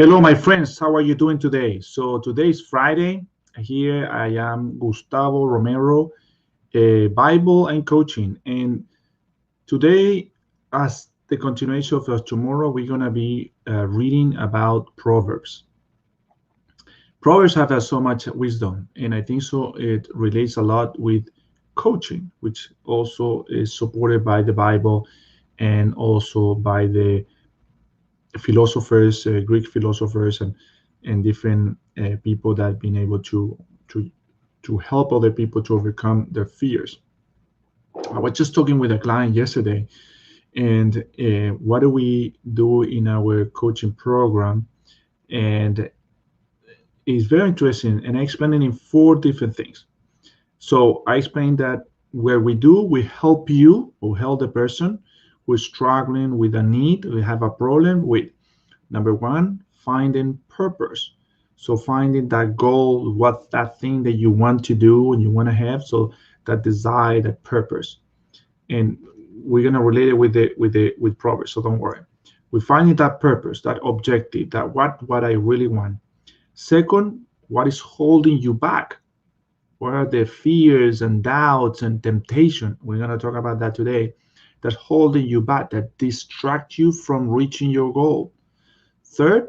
Hello, my friends. How are you doing today? So today is Friday. Here I am, Gustavo Romero, Bible and coaching. And today, as the continuation of tomorrow, we're gonna be reading about Proverbs. Proverbs have so much wisdom, and I think so. It relates a lot with coaching, which also is supported by the Bible and also by the philosophers, Greek philosophers, and different people that have been able to to help other people to overcome their fears. I was just talking with a client yesterday, and what do we do in our coaching program? And it's very interesting, and I explained it in four different things. So I explained that where we help you or help the person who is struggling with a need, we have a problem with. Number one, finding purpose. So finding that goal, what that thing that you want to do and you want to have. So that desire, that purpose. And we're gonna relate it with Proverbs. So don't worry. We're finding that purpose, that objective, that what I really want. Second, what is holding you back? What are the fears and doubts and temptation? We're gonna talk about that today. That holding you back, that distract you from reaching your goal. Third,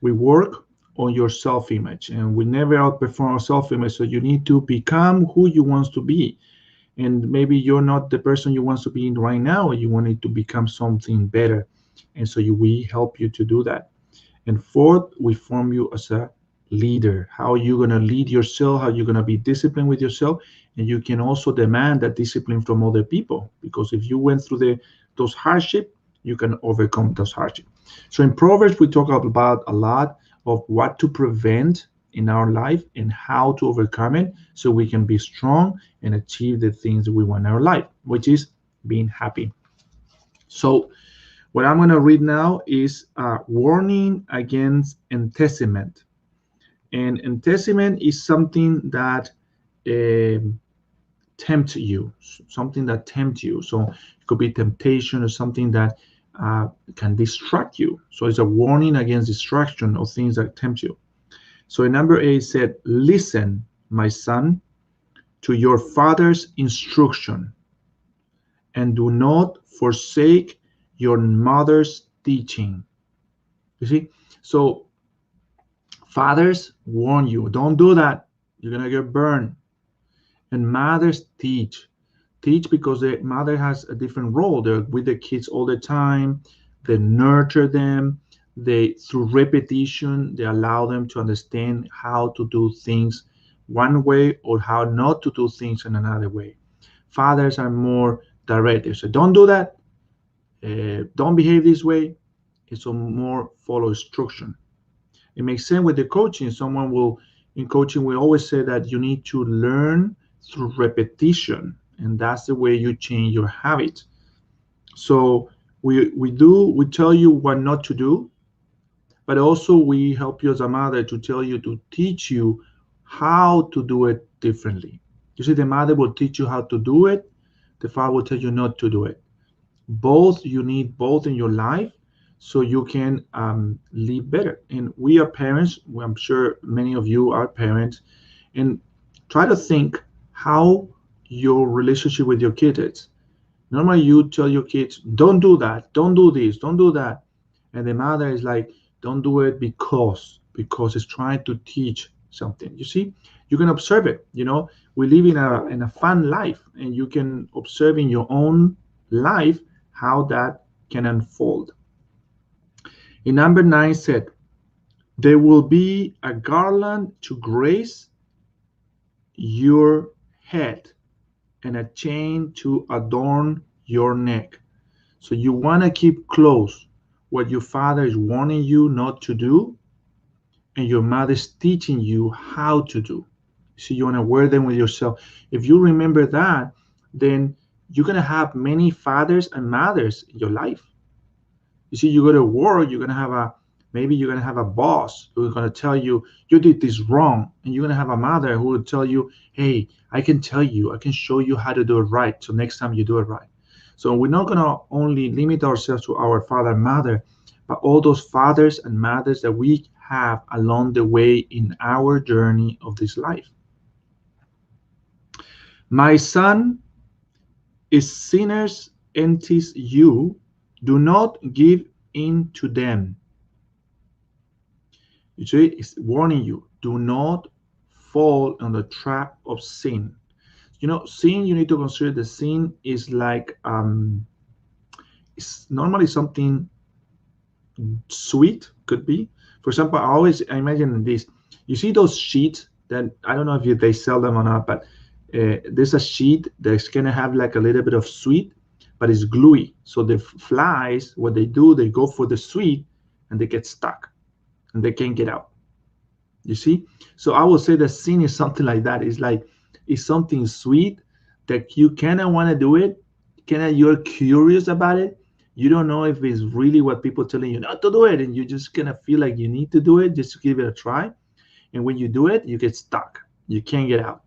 we work on your self-image, and we never outperform our self-image. So you need to become who you want to be, and maybe you're not the person you want to be in right now, and you want it to become something better. And so we help you to do that. And fourth, we form you as a leader. How are you gonna lead yourself? How are you gonna be disciplined with yourself? And you can also demand that discipline from other people, because if you went through those hardship, you can overcome those hardship. So in Proverbs, we talk about a lot of what to prevent in our life and how to overcome it so we can be strong and achieve the things that we want in our life, which is being happy. So what I'm going to read now is a warning against enticement. And enticement is something that um tempt you, something that tempts you. So it could be temptation or something that can distract you. So it's a warning against distraction of things that tempt you. So in number 8 said, listen, my son, to your father's instruction, and do not forsake your mother's teaching. You see? So fathers warn you, don't do that. You're going to get burned. And mothers teach because the mother has a different role. They're with the kids all the time. They nurture them. They, through repetition, they allow them to understand how to do things one way or how not to do things in another way. Fathers are more direct. They say, don't do that. Don't behave this way. It's a more follow instruction. It makes sense with the coaching. In coaching, we always say that you need to learn through repetition, and that's the way you change your habits. So we tell you what not to do, but also we help you as a mother to tell you, to teach you how to do it differently. You see, the mother will teach you how to do it, the father will tell you not to do it. Both, you need both in your life so you can live better. And we are parents. I'm sure many of you are parents, and try to think how your relationship with your kids is. Normally, you tell your kids, don't do that, don't do this, don't do that. And the mother is like, don't do it because it's trying to teach something. You see, you can observe it. We live in a fun life, and you can observe in your own life how that can unfold. In number 9 said, there will be a garland to grace your head and a chain to adorn your neck. So you want to keep close what your father is warning you not to do, and your mother is teaching you how to do. So you want to wear them with yourself. If you remember that, then you're going to have many fathers and mothers in your life. You see, you go to work, maybe you're going to have a boss who's going to tell you, you did this wrong. And you're going to have a mother who will tell you, hey, I can show you how to do it right. So next time you do it right. So we're not going to only limit ourselves to our father and mother, but all those fathers and mothers that we have along the way in our journey of this life. My son, is sinners entice you, do not give in to them. You see, it's warning you, do not fall on the trap of sin. Sin, you need to consider the sin is like it's normally something sweet, could be. For example, I imagine this. You see those sheets that I don't know if they sell them or not, but there's a sheet that's gonna have like a little bit of sweet, but it's gluey. So the flies, what they do, they go for the sweet and they get stuck and they can't get out. You see? So I would say the sin is something like that. It's something sweet that you kind of want to do it, kind of you're curious about it. You don't know if it's really what people telling you not to do it, and you just kind of feel like you need to do it just to give it a try. And when you do it, you get stuck. You can't get out.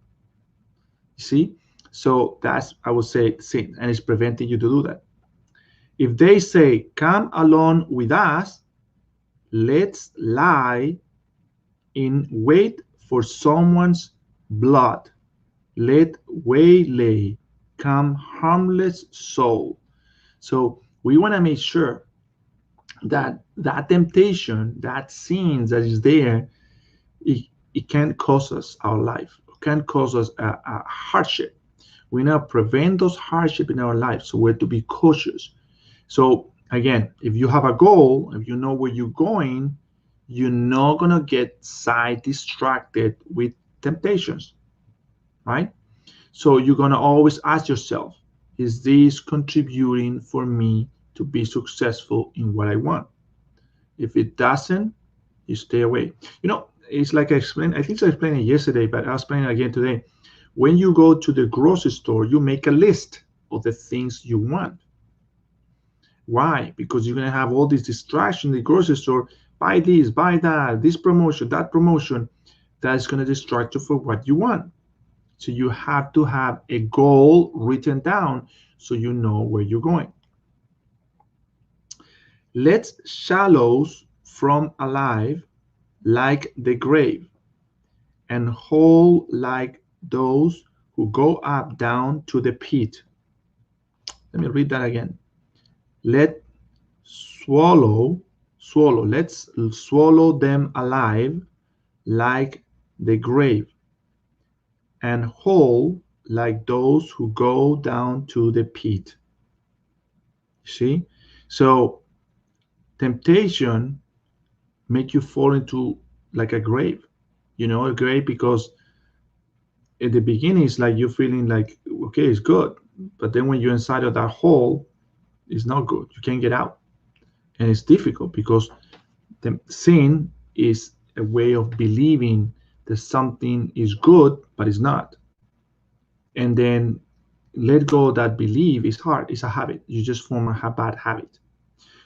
You see? So that's, I would say, sin, and it's preventing you to do that. If they say, come along with us, let's lie in wait for someone's blood. Let waylay, come harmless soul. So we want to make sure that that temptation, that sin that is there, it can cause us our life, it can cause us a hardship. We now prevent those hardship in our life, so we're to be cautious. So again, if you have a goal, if you know where you're going, you're not gonna get side distracted with temptations, right? So you're gonna always ask yourself, is this contributing for me to be successful in what I want? If it doesn't, you stay away. It's like I explained, I think I explained it yesterday, but I'll explain it again today. When you go to the grocery store, you make a list of the things you want. Why? Because you're going to have all these distractions in the grocery store. Buy this, buy that, this promotion, that promotion. That's going to distract you from what you want. So you have to have a goal written down so you know where you're going. Let's shallows from alive like the grave, and whole like those who go up down to the pit. Let me read that again. Let's swallow them alive like the grave, and whole like those who go down to the pit. See? So temptation make you fall into like a grave, a grave, because at the beginning it's like you're feeling like, okay, it's good, but then when you're inside of that hole, it's not good. You can't get out, and it's difficult because the sin is a way of believing that something is good but it's not, and then let go of that belief is hard. It's a habit. You just form a bad habit.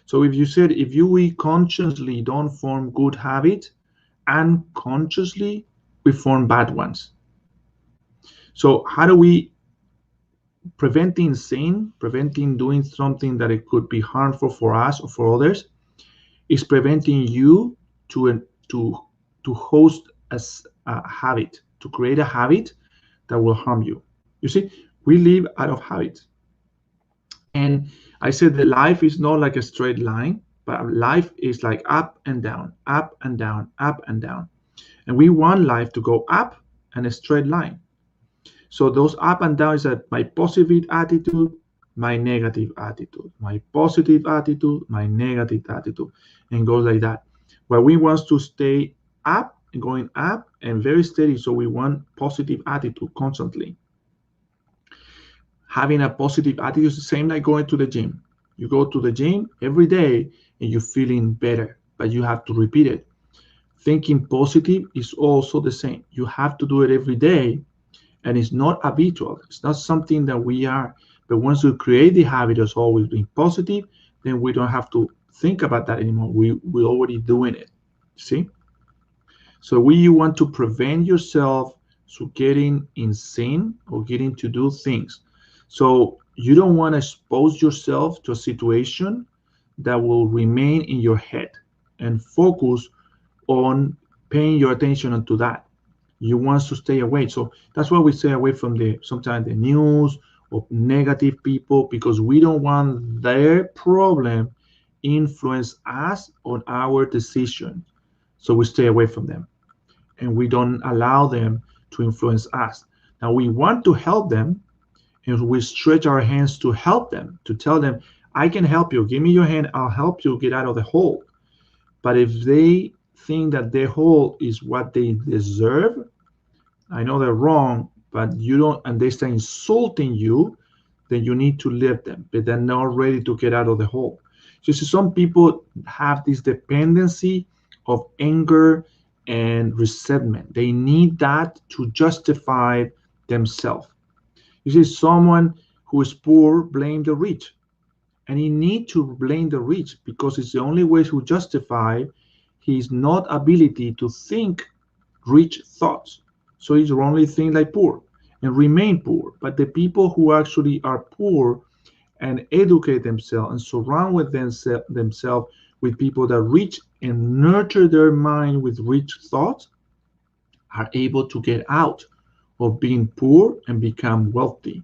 So if we consciously don't form good habits, unconsciously we form bad ones. So how do we preventing sin, preventing doing something that it could be harmful for us or for others, is preventing you to host a habit, to create a habit that will harm you. You see, we live out of habits. And I said that life is not like a straight line, but life is like up and down, up and down, up and down. And we want life to go up and a straight line. So those up and down is my positive attitude, my negative attitude, my positive attitude, my negative attitude, and goes like that. But we want to stay up and going up and very steady. So we want positive attitude constantly. Having a positive attitude is the same like going to the gym. You go to the gym every day and you're feeling better, but you have to repeat it. Thinking positive is also the same. You have to do it every day, and it's not habitual. It's not something that we are. But once we create the habit of always being positive, then we don't have to think about that anymore. We're already doing it. See? So you want to prevent yourself from getting in sin or getting to do things. So you don't want to expose yourself to a situation that will remain in your head, and focus on paying your attention onto that. You want to stay away. So that's why we stay away from the sometimes the news of negative people, because we don't want their problem influence us on our decision. So we stay away from them and we don't allow them to influence us. Now we want to help them, and we stretch our hands to help them, to tell them, I can help you. Give me your hand. I'll help you get out of the hole. But if they think that their hole is what they deserve, I know they're wrong, but you don't, and they start insulting you, then you need to leave them. But they're not ready to get out of the hole. So see, some people have this dependency of anger and resentment. They need that to justify themselves. You see, someone who is poor blame the rich, and he need to blame the rich because it's the only way to justify his not ability to think rich thoughts. So he's only think like poor and remain poor. But the people who actually are poor and educate themselves and surround with themselves with people that rich and nurture their mind with rich thoughts are able to get out of being poor and become wealthy.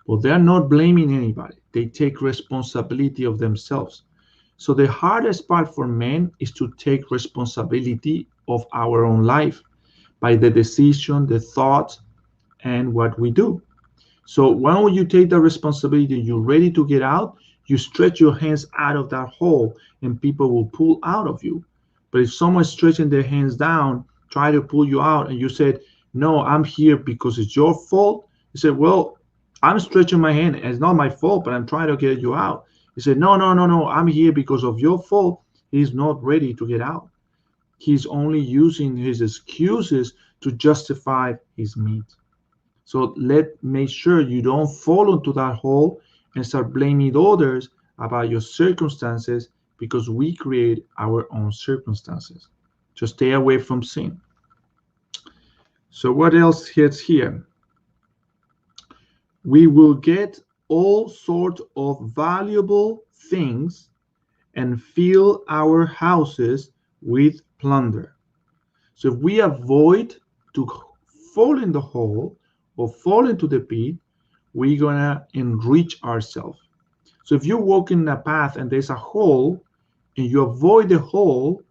But they're not blaming anybody. They take responsibility of themselves. So the hardest part for men is to take responsibility of our own life by the decision, the thoughts, and what we do. So when you take the responsibility, you're ready to get out, you stretch your hands out of that hole and people will pull out of you. But if someone's stretching their hands down, try to pull you out, and you said, no, I'm here because it's your fault. You said, well, I'm stretching my hand. It's not my fault, but I'm trying to get you out. He said, no, no, no, no, I'm here because of your fault. He's not ready to get out. He's only using his excuses to justify his needs. So make sure you don't fall into that hole and start blaming others about your circumstances, because we create our own circumstances. Just stay away from sin. So what else hits here? We will get all sorts of valuable things and fill our houses with plunder. So if we avoid to fall in the hole or fall into the pit, we're gonna enrich ourselves. So if you walk in a path and there's a hole and you avoid the hole,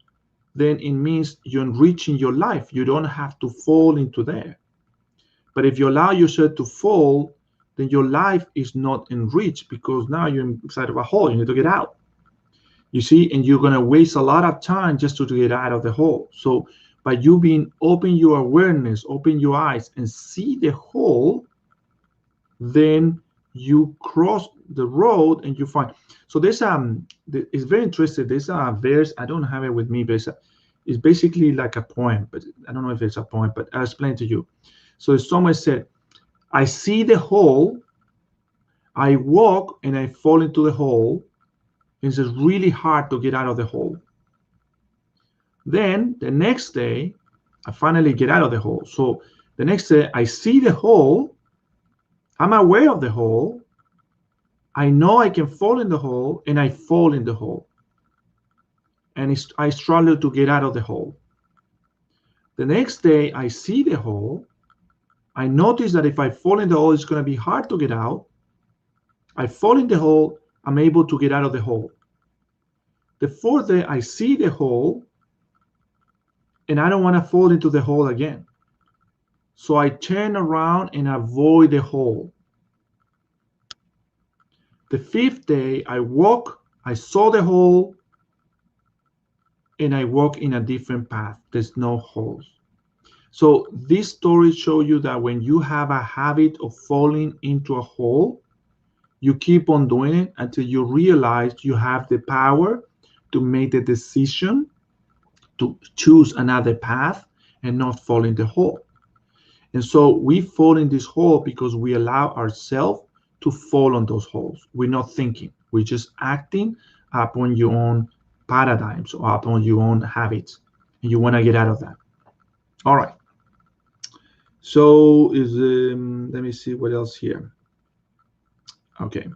then it means you're enriching your life. You don't have to fall into there. But if you allow yourself to fall, then your life is not enriched, because now you're inside of a hole. You need to get out. You see, and you're gonna waste a lot of time just to get out of the hole. So by you being open your awareness, open your eyes and see the hole, then you cross the road and you find. So there's it's very interesting. There's a verse, I don't have it with me, but it's basically like a poem, but I don't know if it's a poem, but I'll explain to you. So someone said, I see the hole, I walk and I fall into the hole. It's just really hard to get out of the hole. Then the next day, I finally get out of the hole. So the next day, I see the hole, I'm aware of the hole, I know I can fall in the hole, and I fall in the hole. And I struggle to get out of the hole. The next day, I see the hole, I notice that if I fall in the hole, it's going to be hard to get out. I fall in the hole, I'm able to get out of the hole. The fourth day, I see the hole, and I don't want to fall into the hole again. So I turn around and avoid the hole. The fifth day, I walk, I saw the hole, and I walk in a different path. There's no holes. So this story shows you that when you have a habit of falling into a hole, you keep on doing it until you realize you have the power to make the decision to choose another path and not fall in the hole. And so we fall in this hole because we allow ourselves to fall on those holes. We're not thinking, we're just acting upon your own paradigms or upon your own habits. And you want to get out of that. All right. So let me see what else here. Okay.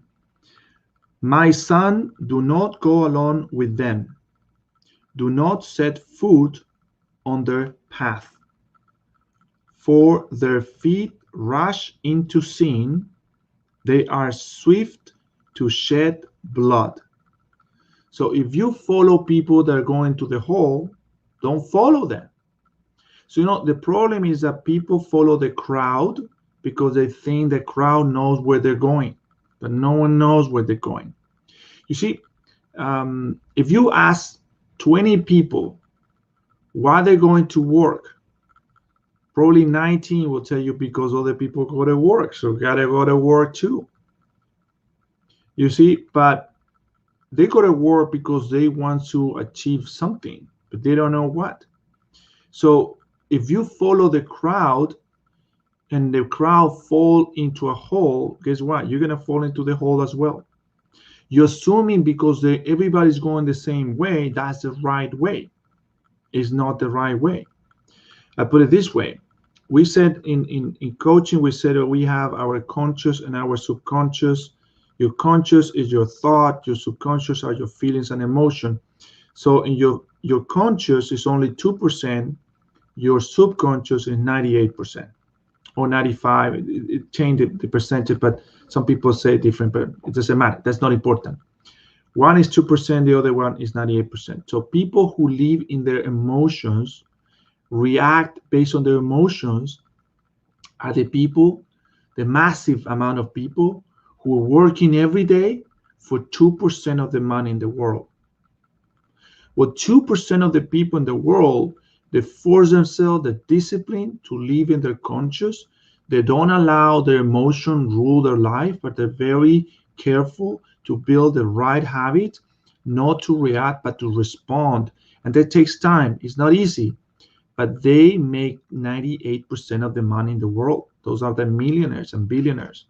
My son, do not go along with them. Do not set foot on their path, for their feet rush into sin. They are swift to shed blood. So if you follow people that are going to the hole, don't follow them. So, the problem is that people follow the crowd because they think the crowd knows where they're going, but no one knows where they're going. You see, if you ask 20 people why they're going to work, probably 19 will tell you because other people go to work, so gotta go to work too. You see, but they go to work because they want to achieve something, but they don't know what. So if you follow the crowd and the crowd fall into a hole, guess what? You're gonna fall into the hole as well. You're assuming because everybody's going the same way, that's the right way. It's not the right way. I put it this way. We said in coaching, we said that we have our conscious and our subconscious. Your conscious is your thought, your subconscious are your feelings and emotion. So in your conscious is only 2%, your subconscious is 98% or 95. It changed the percentage, but some people say different, but it doesn't matter. That's not important. One is 2%, the other one is 98%. So people who live in their emotions, react based on their emotions, are the people, the massive amount of people who are working every day for 2% of the money in the world. Well, 2% of the people in the world, they force themselves the discipline to live in their conscious. They don't allow their emotion rule their life, but they're very careful to build the right habits, not to react, but to respond. And that takes time. It's not easy, but they make 98% of the money in the world. Those are the millionaires and billionaires.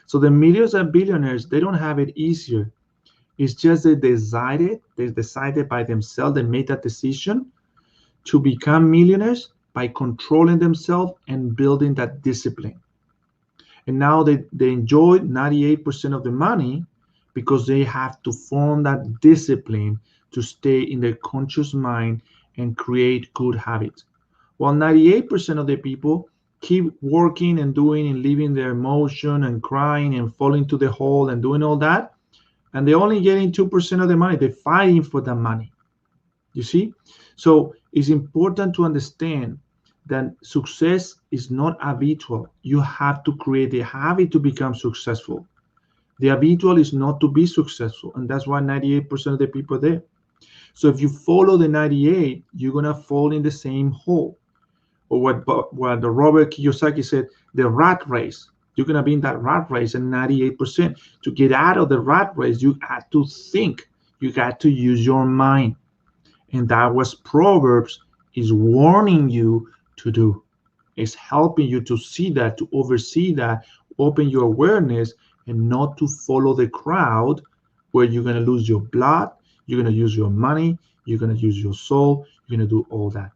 So the millions and billionaires, they don't have it easier. It's just they decided by themselves, they made that decision to become millionaires by controlling themselves and building that discipline. And now they enjoy 98% of the money because they have to form that discipline to stay in their conscious mind and create good habits. While 98% of the people keep working and doing and living their emotion and crying and falling to the hole and doing all that, and they're only getting 2% of the money. They're fighting for the money. You see? So it's important to understand that success is not habitual. You have to create a habit to become successful. The habitual is not to be successful, and that's why 98% of the people are there. So if you follow the 98, you're gonna fall in the same hole. Or what the Robert Kiyosaki said, the rat race. You're gonna be in that rat race, and 98%. To get out of the rat race, you got to think. You got to use your mind. And that was Proverbs is warning you to do. It's helping you to see that, to oversee that, open your awareness, and not to follow the crowd where you're going to lose your blood, you're going to use your money, you're going to use your soul, you're going to do all that.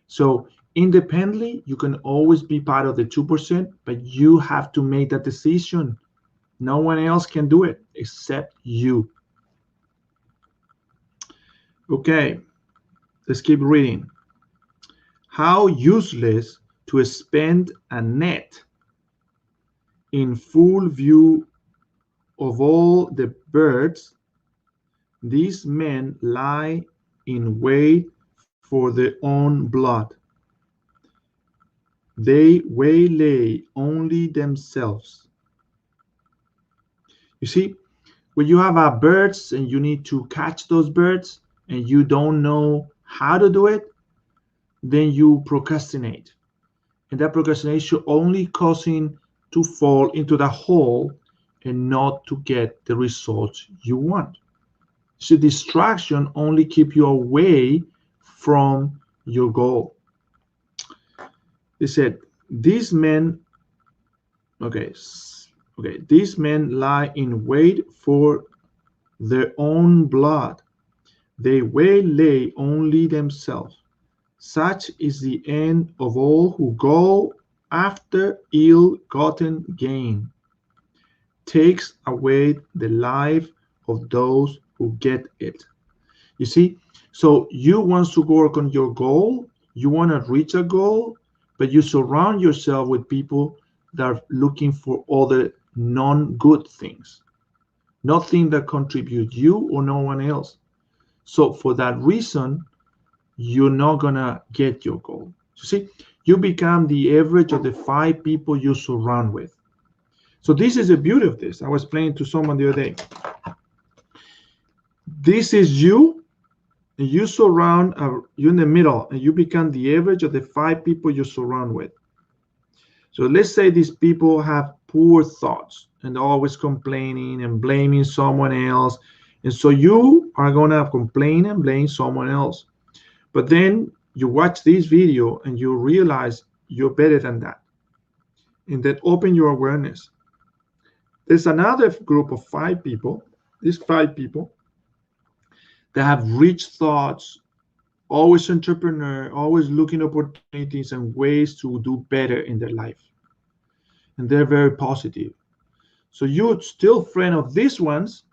So independently, you can always be part of the 2%, but you have to make that decision. No one else can do it except you. Okay, let's keep reading. How useless to spend a net in full view of all the birds. These men lie in wait for their own blood. They waylay only themselves. You see, when you have birds and you need to catch those birds and you don't know how to do it, then you procrastinate. And that procrastination only causing to fall into the hole and not to get the results you want. So distraction only keep you away from your goal. They said, these men, okay, these men lie in wait for their own blood. They waylay only themselves. Such is the end of all who go after ill-gotten gain. Takes away the life of those who get it. You see? So you want to work on your goal, you want to reach a goal, but you surround yourself with people that are looking for other non-good things, nothing that contribute you or no one else. So for that reason, you're not gonna get your goal. You see, you become the average of the 5 people you surround with. So this is the beauty of this. I was playing to someone the other day. This is you, and you surround, you're in the middle, and you become the average of the 5 people you surround with. So let's say these people have poor thoughts and always complaining and blaming someone else. And so you are gonna complain and blame someone else. But then you watch this video and you realize you're better than that. And then open your awareness. There's another group of 5 people, these 5 people that have rich thoughts, always entrepreneur, always looking opportunities and ways to do better in their life. And they're very positive. So you're still friend of these ones,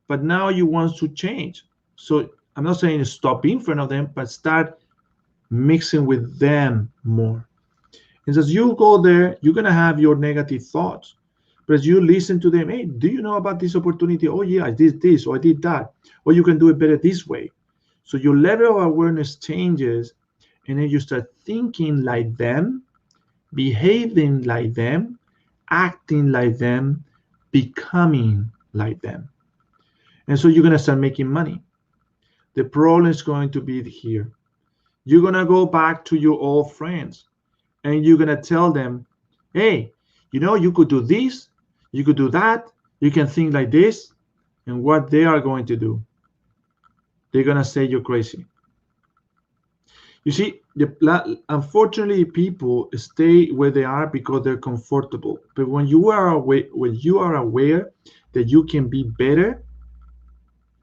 but now you want to change. So I'm not saying stop being friend of them, but start mixing with them more. And as you go there, you're gonna have your negative thoughts. But as you listen to them, hey, do you know about this opportunity? Oh yeah, I did this or I did that. Or you can do it better this way. So your level of awareness changes, and then you start thinking like them, behaving like them, acting like them, becoming like them. And so you're gonna start making money. The problem is going to be here. You're gonna go back to your old friends and you're gonna tell them, hey, you could do this, you could do that, you can think like this. And what they are going to do, they're gonna say you're crazy. You see, unfortunately, people stay where they are because they're comfortable. But when you are aware that you can be better,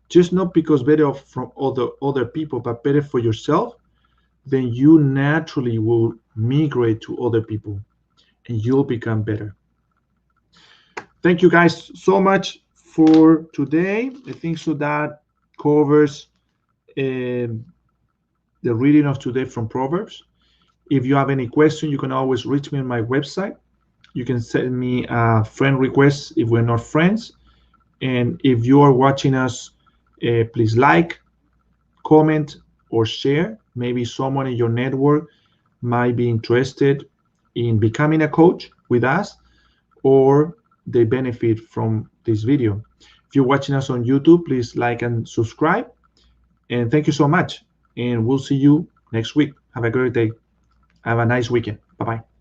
just not because better from other people, but better for yourself, then you naturally will migrate to other people and you'll become better. Thank you guys so much for today. I think so that covers the reading of today from Proverbs. If you have any question, you can always reach me on my website. You can send me a friend request if we're not friends. And if you are watching us, please like, comment, or share. Maybe someone in your network might be interested in becoming a coach with us, or they benefit from this video. If you're watching us on YouTube, please like and subscribe. And thank you so much. And we'll see you next week. Have a great day. Have a nice weekend. Bye-bye.